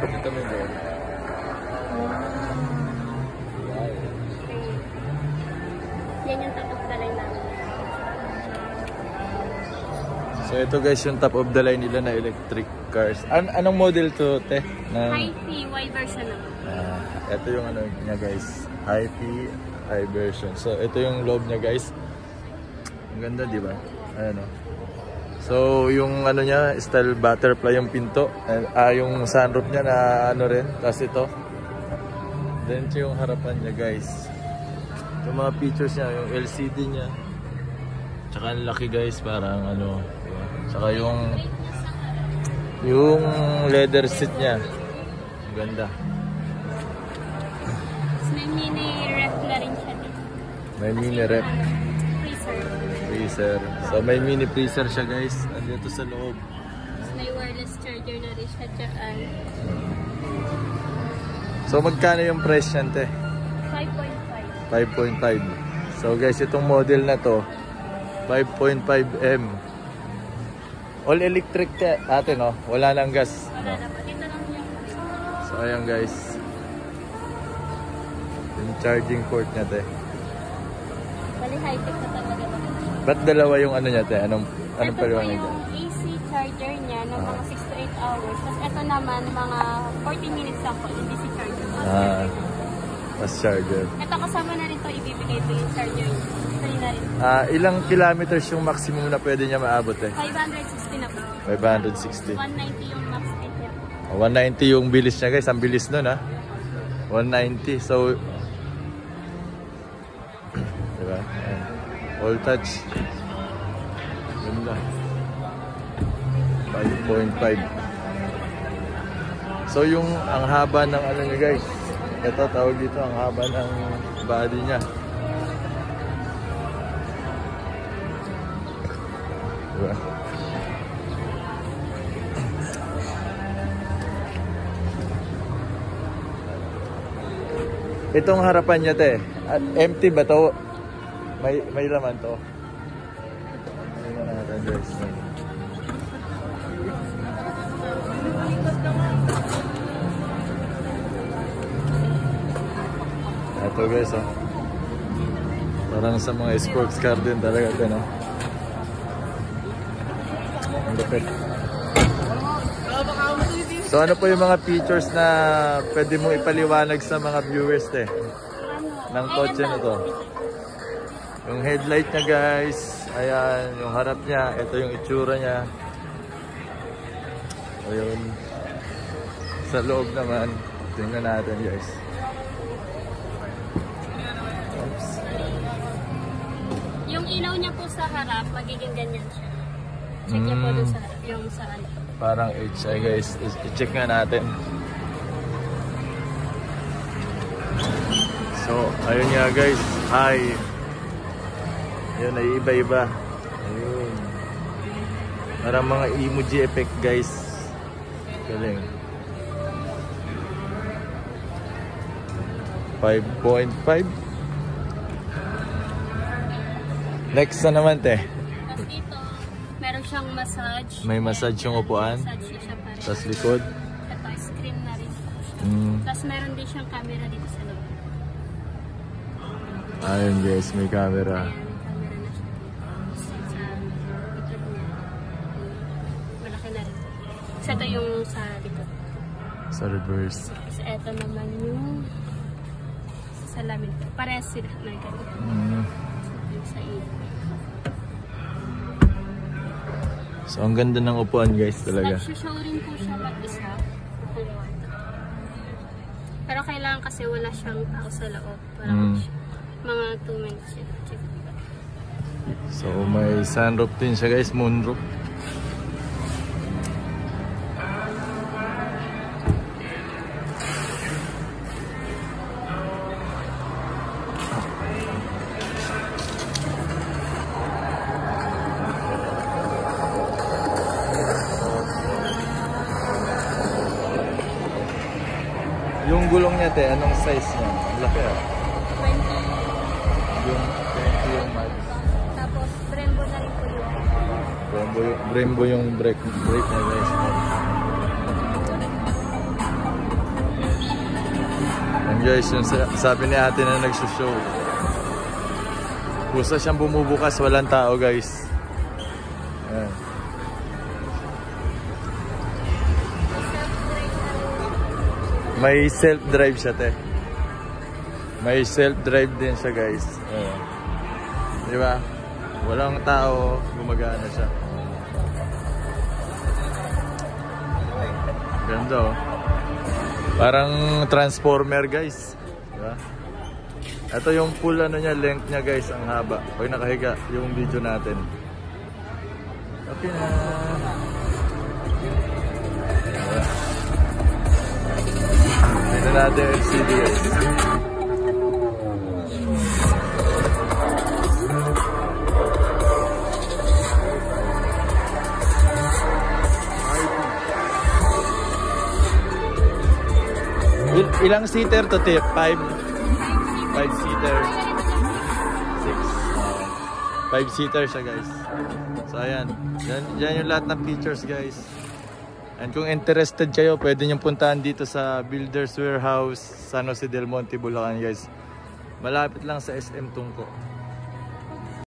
Dito may loob. Yan yung top of the line namin. So ito guys yung top of the line nila na electric cars. Anong model to, te? Hi-Fi, Y version naman. Ito yung ano niya guys. Hi-Fi, I version. So ito yung loob niya guys. Ang ganda, di ba? Ayan o. So yung ano niya, style butterfly yung pinto. Yung sunroof niya na ano rin. Tapos ito. Then ito yung harapan niya guys. Yung mga features niya, yung LCD niya. Tsaka ang laki guys, parang ano. Diba? Tsaka yung leather seat niya. Ang ganda. May mini ref na rin siya dito. May mini ref. Freezer. So may mini freezer siya guys. Andito sa loob. May wireless charger na rin siya dyan. So magkano yung price niyan, te? 5.5. 5.5. So guys, itong model na to 5.5M. All electric ate, no? Wala nang gas. Wala na pa. Dito lang yung So ayan guys. Yung charging port niya, te. bali high-tech na talaga. Ba't dalawa yung ano niya, te? Anong paliwanag niya? Ito po yung AC charger niya ng mga 6 to 8 hours. Tapos ito naman mga 40 minutes lang po yung DC charger. Fast charger. Ito kasama na rin to, ibibigay ito yung charger niya. Sa'yo na rin. Ilang kilometers yung maximum na pwede niya maabot, eh? 560 na po. 560. 190 yung max speed niya. 190 yung bilis niya guys. Ang bilis nun, ha? 190. So diba? Ayan. All touch. Ganda. 5.5. So yung ang haba ng ano niya guys. Ito tawag dito ang haba ng body niya. Diba? Itong harapan niya, te. Empty ba to? May laman to. Tingnan natin guys. Ito guys, oh. Parang sa mga sports car din talaga ito, no? Ang lupit. So ano po yung mga features na pwede mong ipaliwanag sa mga viewers, te? Ng kotse na to. Yung headlight niya guys. Ayan, yung harap niya. Ito yung itsura niya. Ayun. Sa loob naman. Tingnan natin guys. Oops. Yung ilaw niya po sa harap, magiging ganyan siya. Check niya po dun sa harap. Yung sa ano. Parang HI guys. I-check nga natin. So, ayun nga guys. Hi. Ayun, ay iba-iba. Ayun. Parang mga emoji effect guys. Galing. 5.5. Next na naman, te. Tapos dito, meron siyang massage. May massage yung upuan. Massage siya pare. Tapos likod. Ito, screen na rin. Tapos meron din siyang camera dito sa loob. Ayun guys, may camera. Ayan, camera na siya. Sa likod niya. Malaki na rin. Kasi ito yung sa likod. Sa reverse. Tapos ito naman yung sa salamin. Parehas sila na ganyan. Yung sa iyo. So ang ganda ng upuan guys talaga. Nag-show rin po siya mag-isa. Pero kailangan kasi wala siyang tao sa loob. Parang mga 2 minutes siya. So may sunroof din siya guys, moonroof. Yung gulong niya, te, anong size niya? Ang laki, ah. 20. Yung 20 yung max. Tapos Brembo na rin po yun. Brembo yung brake niya, guys. guys, yung sabi ni ate na nagsushow. Pusa siyang bumubukas, walang tao guys. Ayan. May self-drive siya, te. May self-drive din siya guys. Ayan. Diba? Walang tao, gumagana siya. Ganda oh. Parang transformer guys. Diba? Ito yung full ano niya, length niya guys, ang haba. Pag nakahiga yung video natin. Okay na. Diba? Tignan natin yung LCD guys. Ilang seater to tip? 5 seater. 6. 5 seater siya guys. So ayan. Yan yung lahat ng features guys. And kung interested kayo, pwede nyo puntahan dito sa Builders Warehouse, San Jose del Monte, Bulacan guys. Malapit lang sa SM Tungko.